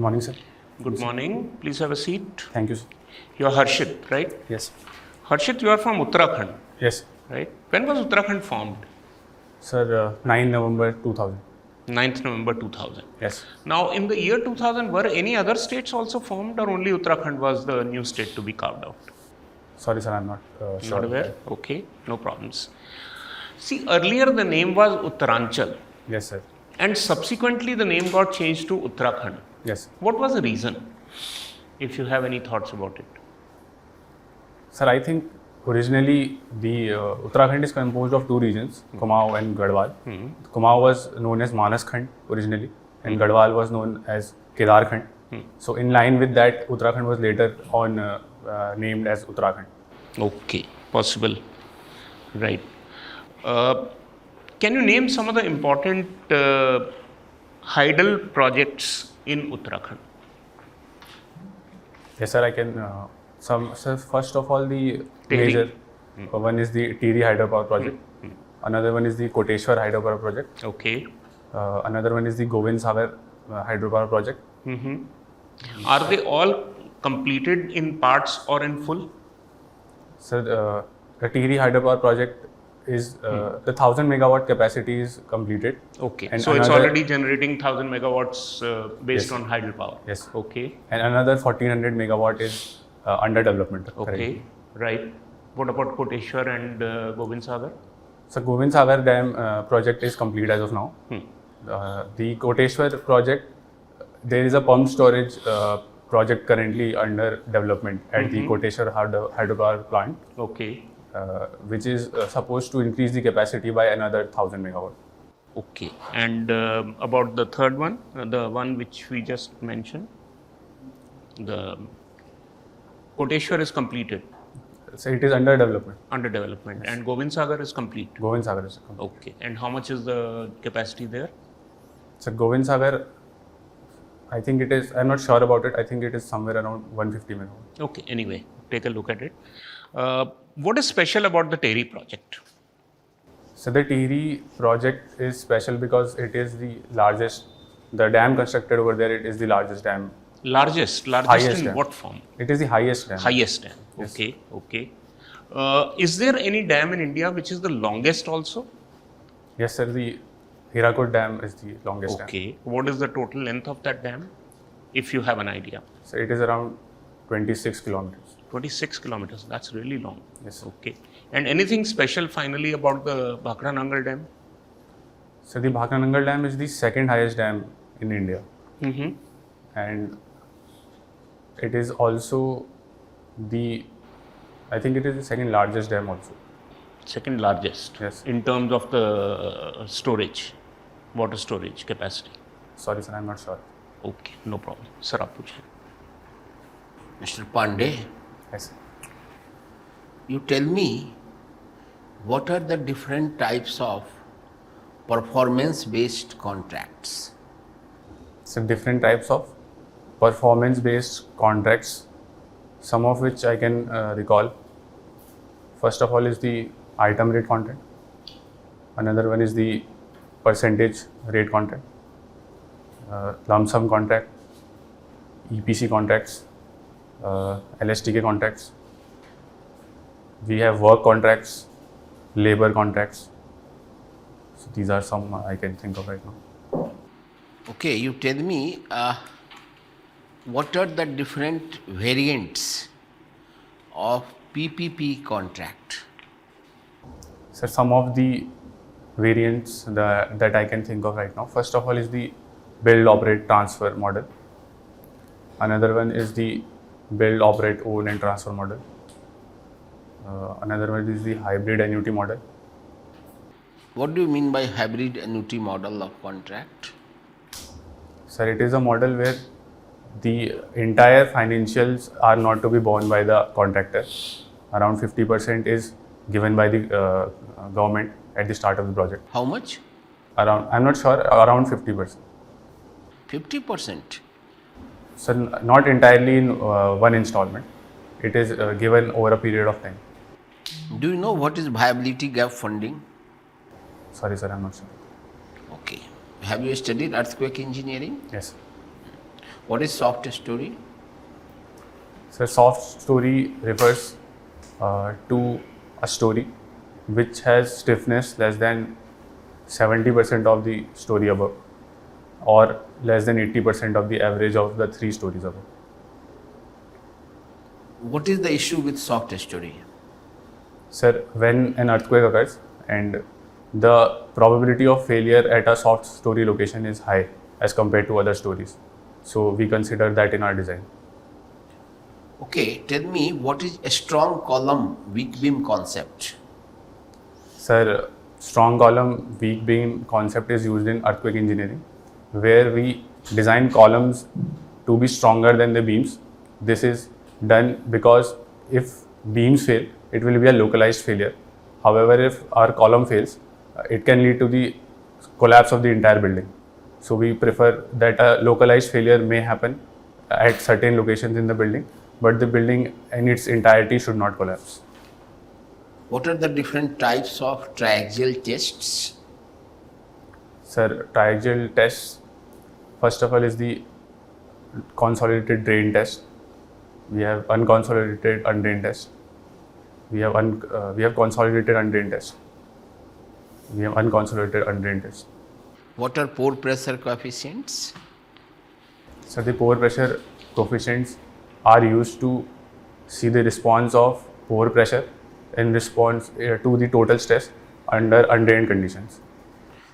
Morning, sir. Good morning. Please have a seat. Thank you, sir. You are Harshit, right? Yes. Harshit, you are from Uttarakhand, Yes, right? When was Uttarakhand formed? sir. 9 November 2000. 9th November 2000. Yes. Now, in the year 2000, were any other states also formed, or only Uttarakhand was the new state to be carved out? Sorry, sir. I'm not sure. Not aware? Okay, no problems. See, earlier the name was Uttaranchal, Yes, sir. and subsequently the name got changed to Uttarakhand. Yes. What was the reason? If you have any thoughts about it. Sir, I think originally the Uttarakhand is composed of two regions, Kumaon and Garhwal. Kumaon was known as Manas Khand originally, and Garhwal was known as Kedar Khand. So, in line with that, Uttarakhand was later on named as Uttarakhand. Okay, possible. Right. Can you name some of the important hydel projects in Uttarakhand? Yes, sir. I can. Sir, first of all, the Tehri. major one is the Tehri hydropower project. Another one is the Koteshwar hydropower project. Okay. Another one is the Govind Sagar hydropower project. Are they all completed in parts or in full? So the Tehri hydropower project is the 1000 megawatt capacity is completed. Okay. And So it's another- already generating 1000 megawatts based Yes. on hydropower. Yes. Okay. And another 1400 megawatt is under development. Okay. currently. Right. What about Koteshwar and Govind Sagar? So Govind Sagar Dam project is complete as of now. The Koteshwar project, there is a pump storage project currently under development at the Koteshwar hydropower plant, Okay. which is supposed to increase the capacity by another 1000 megawatt. Okay. And about the third one, the one which we just mentioned, the Koteshwar is completed, So it is under development. under development, and Govind Sagar is complete. Govind Sagar is complete. Okay. And how much is the capacity there? So Govind Sagar, I think it is, I'm not sure about it, I think it is somewhere around 150 megawatt. Okay. Anyway, take a look at it. What is special about the Tehri project? So the Tehri project is special because it is the largest, the dam constructed over there, it is the largest dam. Largest Highest in dam. what form? It is the highest dam. Highest dam. Yes. Okay. Okay. Is there any dam in India which is the longest also? Yes, sir. The Hirakud Dam is the longest dam. Okay. What is the total length of that dam, if you have an idea? So it is around 26 kilometers. 26 kilometers. That's really long. Yes. Okay. And anything special finally about the Bhakra Nangal Dam? So the Bhakra-Nangal Dam is the second highest dam in India, Mm-hmm. and it is also the, I think it is the second largest dam also. Second largest. Yes. In terms of the storage, water storage capacity. Sorry, sir, I'm not sure. Okay. No problem. Sir, आप पूछिए. Mr. Pandey, Yes. you tell me what are the different types of performance-based contracts? So different types of performance-based contracts, some of which I can recall. First of all is the item rate contract. Another one is the percentage rate contract, lump sum contract, EPC contracts, LSTK contracts. We have work contracts, labor contracts. So these are some I can think of right now. Okay, you tell me what are the different variants of PPP contract? So some of the variants that I can think of right now. First of all is the build, operate, transfer model. Another one is the build, operate, own and transfer model. Another one is the hybrid annuity model. What do you mean by hybrid annuity model of contract? Sir, it is a model where the entire financials are not to be borne by the contractor. Around 50% is given by the government at the start of the project. How much? Around, I'm not sure, around 50%. 50%. So not entirely in one installment. It is given over a period of time. Do you know what is viability gap funding? Sorry, sir, I'm not sure. Okay. Have you studied earthquake engineering? Yes. What is soft story? So soft story refers to a story which has stiffness less than 70% of the story above or less than 80% of the average of the 3 stories above. What is the issue with soft story? Sir, when an earthquake occurs and the probability of failure at a soft story location is high as compared to other stories. So we consider that in our design. Okay, tell me what is a strong column weak beam concept? Sir, strong column weak beam concept is used in earthquake engineering, where we design columns to be stronger than the beams. This is done because if beams fail, it will be a localized failure. However, if our column fails, it can lead to the collapse of the entire building. So we prefer that a localized failure may happen at certain locations in the building, but the building in its entirety should not collapse. What are the different types of triaxial tests? Sir, triaxial tests, first of all, is the consolidated drain test. We have unconsolidated undrained test. We have consolidated undrained test. We have unconsolidated undrained test. What are pore pressure coefficients? So the pore pressure coefficients are used to see the response of pore pressure in response to the total stress under undrained conditions.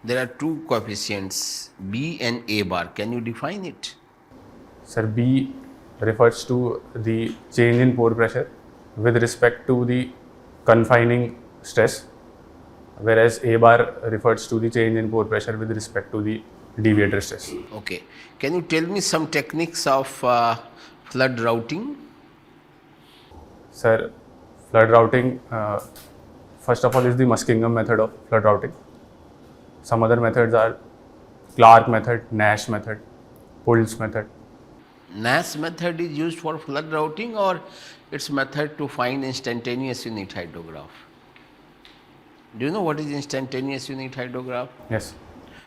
There are two coefficients, B and A bar. Can you define it? Sir, B refers to the change in pore pressure with respect to the confining stress, whereas A bar refers to the change in pore pressure with respect to the deviator stress. Okay. Can you tell me some techniques of flood routing? Sir, flood routing, first of all, is the Muskingum method of flood routing. Some other methods are Clark method, Nash method, Pull's method. Nash method is used for flood routing or its method to find instantaneous unit hydrograph? Do you know what is instantaneous unit hydrograph? Yes.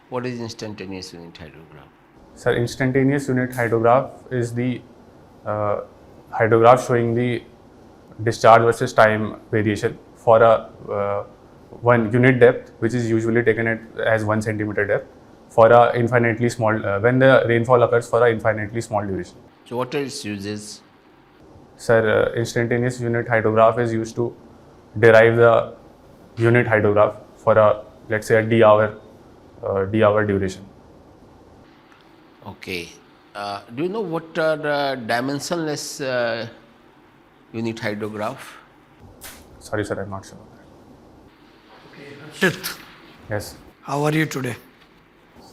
What is instantaneous unit hydrograph? Sir, instantaneous unit hydrograph is the hydrograph showing the discharge versus time variation for a one unit depth, which is usually taken as 1 centimeter depth for a infinitely small, when the rainfall occurs for a infinitely small duration. So what are its uses? Sir, instantaneous unit hydrograph is used to derive the unit hydrograph for a, let's say, a d hour duration. Okay. Do you know what are dimensionless unit hydrograph? Sorry, sir, I'm not sure. Harshit, Yes, how are you today?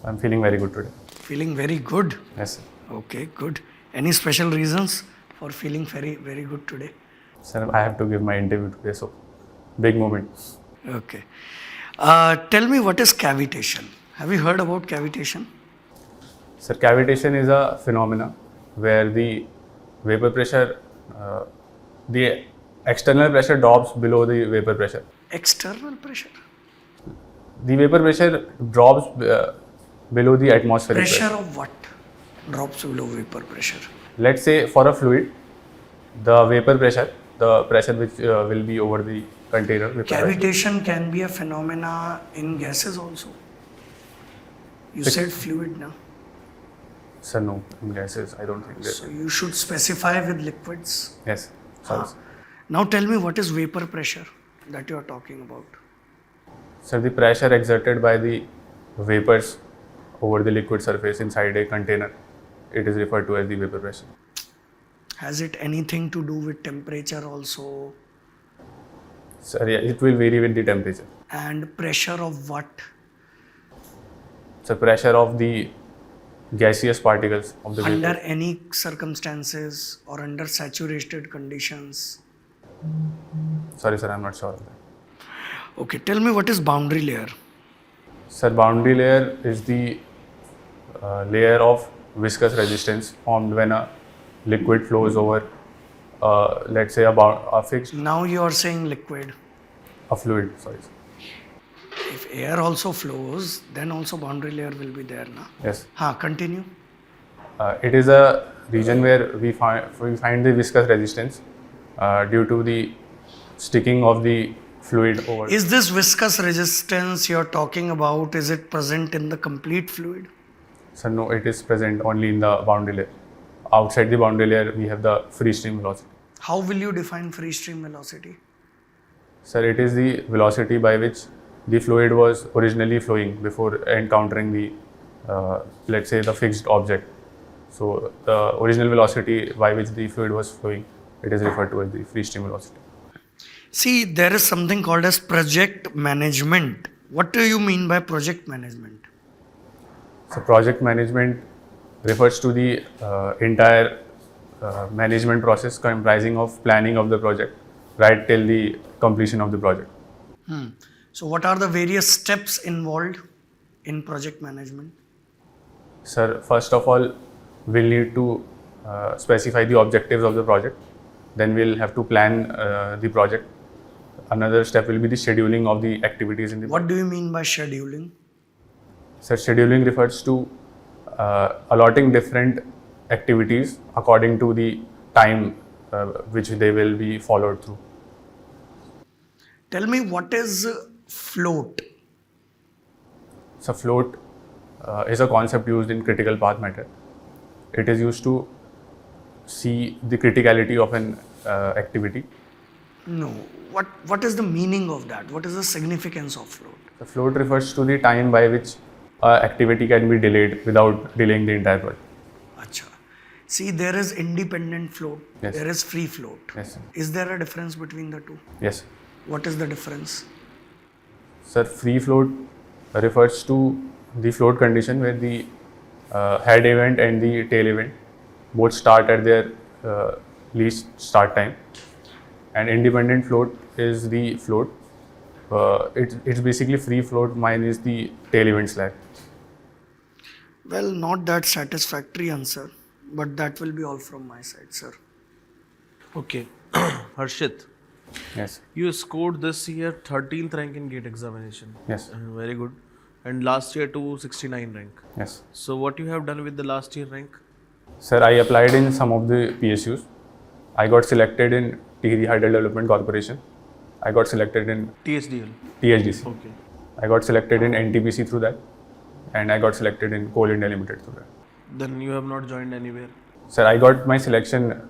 I'm feeling very good today. Feeling very good. Yes, sir. Okay, good. Any special reasons for feeling very, very good today? Sir, I have to give my interview today, so big moment. Okay. Tell me, what is cavitation? Have you heard about cavitation? Sir, cavitation is a phenomena where the vapor pressure, the external pressure drops below the vapor pressure. External pressure. The vapor pressure drops below the atmospheric Pressure of what drops below vapor pressure? Let's say for a fluid, the vapor pressure, the pressure which will be over the container. vapor pressure. Cavitation can be a phenomena in gases also. You said fluid now. Sir, no, in gases, I don't think So that. you should specify with liquids. Yes, sorry. sir. Now tell me, what is vapor pressure that you are talking about? Sir, the pressure exerted by the vapors over the liquid surface inside a container, it is referred to as the vapor pressure. Has it anything to do with temperature also? Sir, yeah, it will vary with the temperature. And pressure of what? So pressure of the gaseous particles of the Under vapor. any circumstances or under saturated conditions? Sorry, sir, I'm not sure of that. Okay, tell me, what is boundary layer? Sir, boundary layer is the layer of viscous resistance formed when a liquid flows over, let's say, a fixed, Now you are saying liquid. a fluid. Sorry, sir. If air also flows, then also boundary layer will be there now. Yes. Continue. It is a region where we find the viscous resistance due to the sticking of the fluid over. Is this viscous resistance you're talking about, is it present in the complete fluid? So no, it is present only in the boundary layer. Outside the boundary layer, we have the free stream velocity. How will you define free stream velocity? Sir, it is the velocity by which the fluid was originally flowing before encountering the, let's say, the fixed object. So the original velocity by which the fluid was flowing, it is referred to as the free stream velocity. See, there is something called as project management. What do you mean by project management? So project management refers to the entire management process comprising of planning of the project right till the completion of the project. So what are the various steps involved in project management? Sir, first of all, we'll need to specify the objectives of the project. Then we'll have to plan the project. Another step will be the scheduling of the activities in the What do you mean by scheduling? So scheduling refers to allotting different activities according to the time which they will be followed through. Tell me, what is float? So float is a concept used in critical path method. It is used to see the criticality of an activity. No. What is the meaning of that? What is the significance of float? The float refers to the time by which activity can be delayed without delaying the entire project. Acha. See, there is independent float. Yes. There is free float. Yes, sir. Is there a difference between the two? Yes. What is the difference? Sir, free float refers to the float condition where the head event and the tail event both start at their least start time, and independent float is the float. It's basically free float minus the tail event lag. Well, not that satisfactory answer, but that will be all from my side, sir. Okay. Harshit, Yes. you scored this year 13th rank in GATE examination. Yes. Very good. And last year 269 rank. Yes. So what you have done with the last year rank? Sir, I applied in some of the PSUs. I got selected in Tehri Hydel Development Corporation. I got selected in TSDL. THDC. Okay. I got selected in NTPC through that, and I got selected in Coal India Limited through that. Then you have not joined anywhere. Sir, I got my selection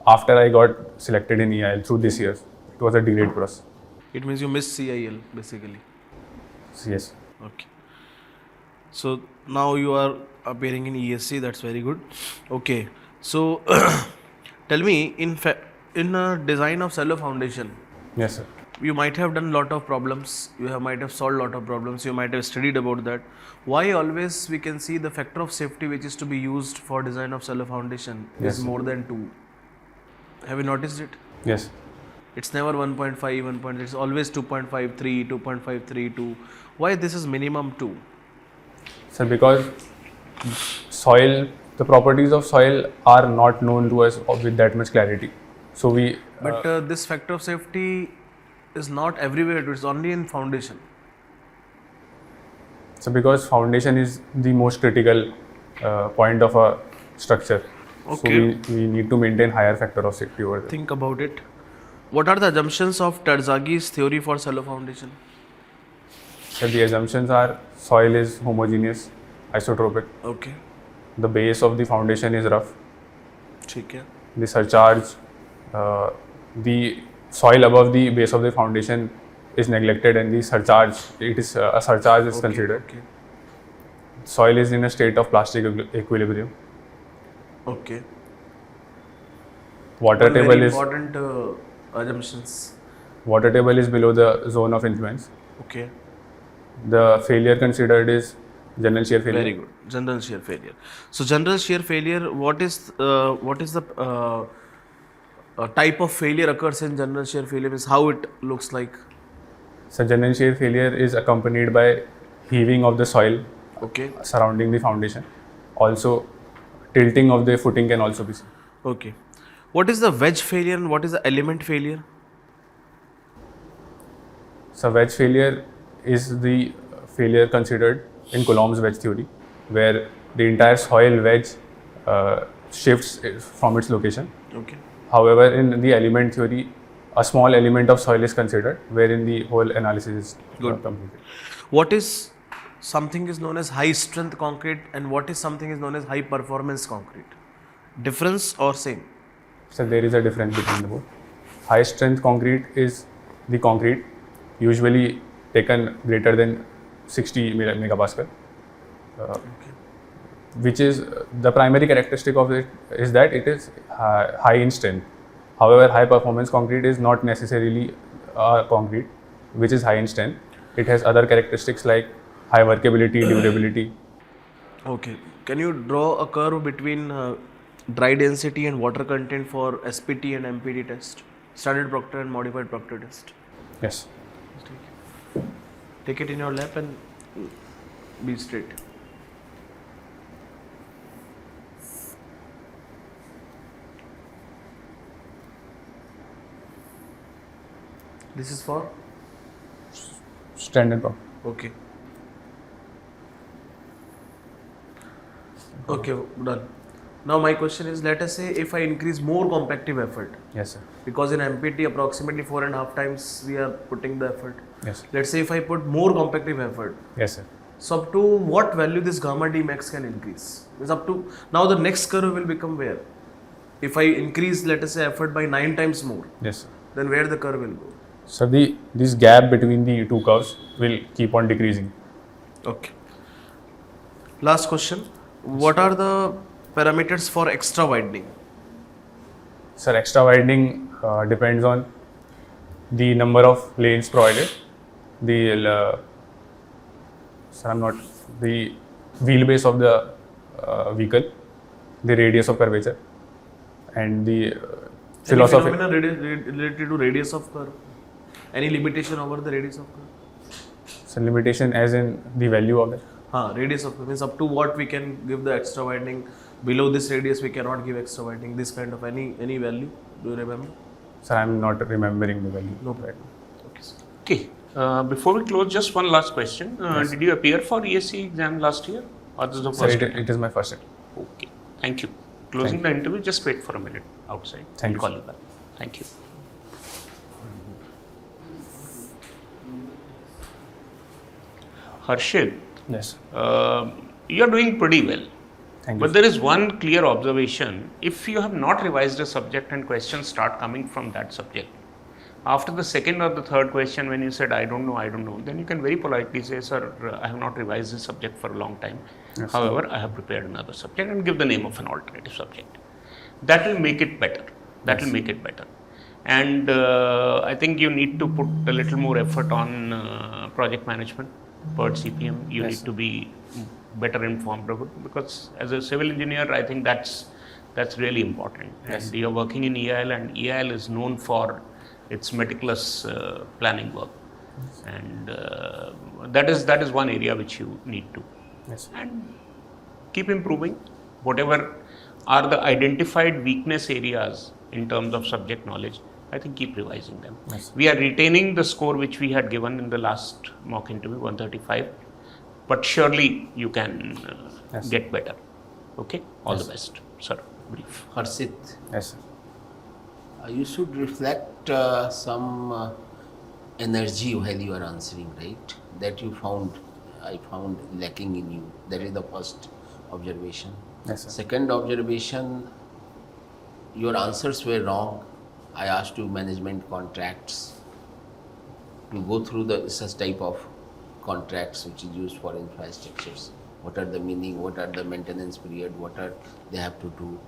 after I got selected in EIL through this year. It was a delayed process. It means you missed CIL basically. So, yes. Okay. So now you are appearing in ESE. That's very good. Okay. So tell me, in design of cello foundation, Yes, sir. you might have done lot of problems. Might have solved lot of problems. You might have studied about that. Why always we can see the factor of safety which is to be used for design of cello foundation Yes, is sir. more than 2? Have you noticed it? Yes. It's never 1.5, 1. It's always 2.53, 2.53, 2. Why this is minimum 2? Sir, because soil, the properties of soil are not known to us with that much clarity. So we. But this factor of safety is not everywhere. It's only in foundation. So because foundation is the most critical point of a structure. Okay. So we need to maintain higher factor of safety over there. Think about it. What are the assumptions of Terzaghis theory for cello foundation? So the assumptions are soil is homogeneous, isotropic. Okay. The base of the foundation is rough. ठीक है. The surcharge, the soil above the base of the foundation is neglected, and the surcharge, a surcharge is considered. Okay. Soil is in a state of plastic equilibrium. Okay. Water One table very is important assumptions. water table is below the zone of influence. Okay. The failure considered is general shear failure. Very good. General shear failure. So general shear failure, what is the type of failure occurs in general shear failure? Is how it looks like? So general shear failure is accompanied by heaving of the soil Okay. surrounding the foundation. Also, tilting of the footing can also be seen. Okay. What is the wedge failure and what is the element failure? So wedge failure is the failure considered in Coulomb's wedge theory, where the entire soil wedge shifts from its location. Okay. However, in the element theory, a small element of soil is considered, wherein the whole analysis is completed. What is something is known as high strength concrete and what is something is known as high performance concrete? Difference or same? So there is a difference between the both. High strength concrete is the concrete usually taken greater than 60 megapascal, which is the primary characteristic of it is that it is high in strength. However, high performance concrete is not necessarily a concrete which is high in strength. It has other characteristics like high workability, durability. Okay. Can you draw a curve between dry density and water content for SPT and MPT test? Standard Proctor and modified Proctor test. Yes. Take it in your lap and be straight. This is for? Standard problem. Okay. Okay, done. Now my question is, let us say if I increase more compactive effort, Yes, sir. because in MPT approximately 4.5 times we are putting the effort. Yes. Let's say if I put more compactive effort, Yes, sir. so up to what value this gamma D max can increase? Is up to, now the next curve will become where? If I increase, let us say, effort by 9 times more, Yes, sir. then where the curve will go? So this gap between the two curves will keep on decreasing. Okay. Last question. What are the parameters for extra widening? Sir, extra widening depends on the number of lanes provided, the wheelbase of the vehicle, the radius of curvature, and the philosophy. Any phenomena related to radius of curve? Any limitation over the radius of curve? So limitation as in the value of it. Radius of curve means up to what we can give the extra widening. Below this radius we cannot give extra widening. This kind of any value. Do you remember? Sir, I am not remembering the value. No problem. Okay, sir. Okay. Before we close, just one last question. Did you appear for ESE exam last year? Or this is the Sir, first time? it is my first time. Okay. Thank you. Closing the interview, just wait for a minute outside. Thank you, Call sir. you back. Thank you. Harshit, Yes. you are doing pretty well. Thank you. But there is one clear observation. If you have not revised a subject and questions start coming from that subject, after the second or the third question, when you said, I don't know, then you can very politely say, sir, I have not revised this subject for a long time. Yes. However, I have prepared another subject and give the name of an alternative subject. That will make it better. That will make it better. And I think you need to put a little more effort on project management, PERT CPM. You need to be better informed of it, because as a civil engineer, I think that's really important. And you're working in EIL, and EIL is known for its meticulous planning work, and that is one area which you need to. Yes. And keep improving. Whatever are the identified weakness areas in terms of subject knowledge, I think keep revising them. Yes. We are retaining the score which we had given in the last mock interview, 135, but surely you can get better. Okay? All the best. Sir, brief. Harshit, Yes, sir. you should reflect some energy while you are answering, right? That I found lacking in you. That is the first observation. Yes, sir. Second observation, your answers were wrong. I asked you management contracts to go through such type of contracts which is used for infrastructures. What are the meaning? What are the maintenance period? What are they have to do?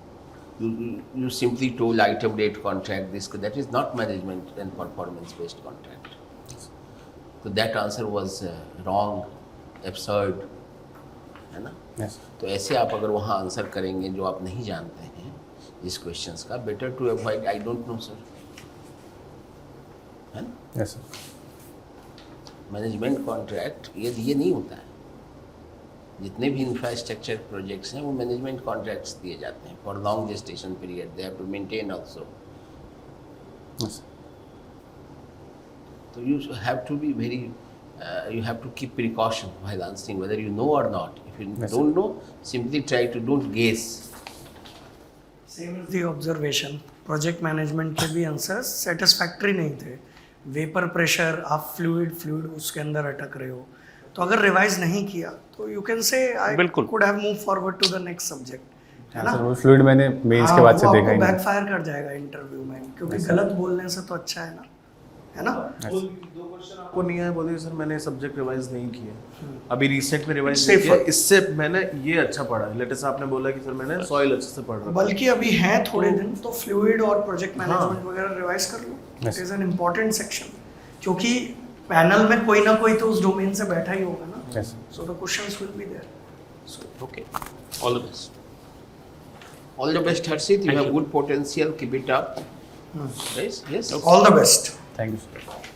You simply told item date contract. That is not management and performance based contract. So that answer was wrong, absurd, है ना? Yes. तो ऐसे आप अगर वहाँ answer करेंगे जो आप नहीं जानते हैं इस क्वेश्चंस का, better to avoid I don't know sir, है ना? Yes, sir. मैनेजमेंट कॉन्ट्रैक्ट ये नहीं होता है. जितने भी इंफ्रास्ट्रक्चर प्रोजेक्ट्स हैं वो मैनेजमेंट कॉन्ट्रैक्ट्स दिए जाते हैं for long gestation period. They have to maintain also. Yes. So you have to be you have to keep precaution while answering, whether you know or not. If you Yes, don't know, simply try to don't guess. Same is the observation, project management के भी answers satisfactory नहीं थे. Vapour pressure, आप fluid उसके अंदर अटक रहे हो, तो अगर रिवाइज नहीं किया तो यू कैन से आई बिल्कुल. Could have move forward to the next subject, है ना. सर वो फ्लूइड मैंने मेंस के बाद से देखा ही नहीं. बैकफायर कर जाएगा इंटरव्यू में, क्योंकि गलत बोलने से तो अच्छा है ना, है ना. दो क्वेश्चन आपको नहीं आए, बोलिए सर मैंने सब्जेक्ट रिवाइज नहीं किए, अभी रिसेंट में रिवाइज It's नहीं किया, safer. इससे मैंने ये अच्छा पढ़ा है. लेटेस्ट आपने बोला कि सर मैंने सॉइल अच्छे से पढ़ रहा. बल्कि अभी हैं थोड़े दिन, तो फ्लूइड और प्रोजेक्ट मैनेजमेंट वगैरह रिवाइज कर लो. Yes. It is an important section, क्योंकि पैनल में कोई ना कोई तो उस डोमेन से बैठा ही होगा ना. Yes. So the questions will be there. Okay. All the best. All the best, Harshit. You Thank have you. good potential. Keep it up. Yes, yes. All the best. Thank you, sir.